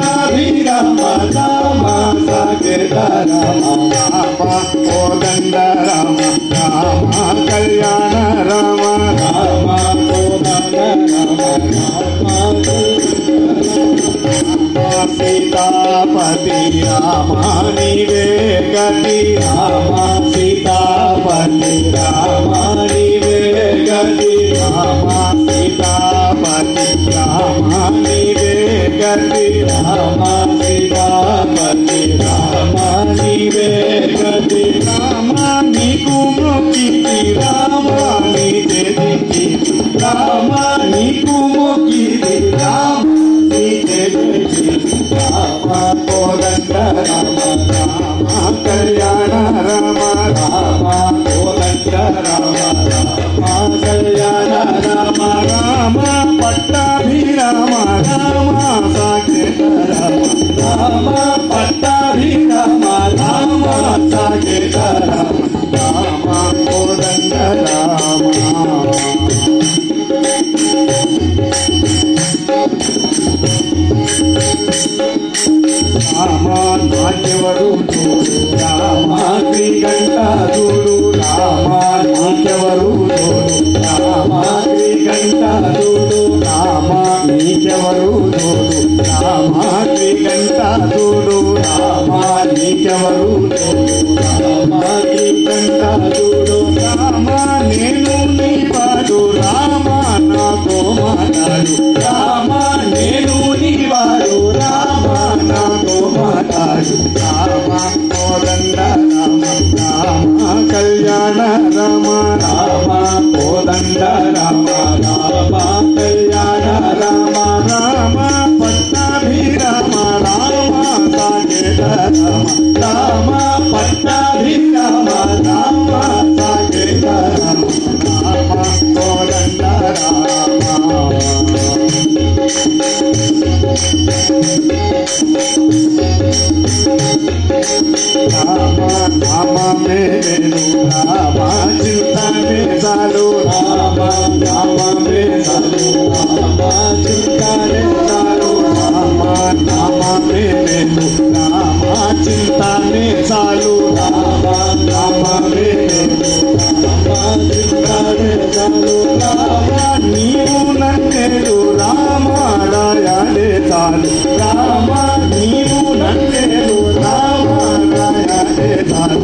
పట్టాభిరామ రామ సాకేత రామ రామ కోదండ రామ రామ కళ్యాణ రామ రామ కోదండ రామ రామ సీతాపతి రామ నీవే గతి రామ సీతాపతి రామ నీవే గతి రామ సీతాపతి రామ నీవే గతి రామ సీతాపతి రామ నీవే గతి రామ నీకు మొక్కితి రామ నీ చేతికి రామ నీకు మొక్కితి రామ నీ చేతికి రామ కోదండ రామ రామ కళ్యాణ రామ రామ కోదండ రామ రామ కళ్యాణ రామ రామ పట్టాభిరామ రామ సాకేత రామ రామ పట్టాభిరామ రామ సాకేత రామ రామ కోదండ రామ రామ నాట్యవరు రామ శ్రీకంఠుడు రామ నాట్యవరు రామ శ్రీకంఠుడు రామ నీకెవరు రామ శ్రీకంఠుడు రామ నీకెవరు రామ శ్రీకంఠుడు రామ నేను నీవాడు రామ నాతో మాట్లాడు రామ నేను నీవాడు రామ నాతో మాట్లాడు రామ కోదండ రామ రామ కళ్యాణ రామ రామ కోదండ రామ రామ కళ్యాణ రామ రామ పట్టాభిరామ రామ సాకేత రామ రామ పట్టాభిరామ రామ సాకేత రామ రామ కోదండ రామ రామ రామ మేలు రామ చింతనే చాలు రామ రామ మేలు రామ చింతనే చాలు రామ రామ మేలు రామ చింతనే చాలు రామ రామ మేలు రామ చింతనే చాలు రామ నీవు నన్నేలు రామ రాయలే చాలు రామ నీవు నన్నేలు రామ రాయలే చాలు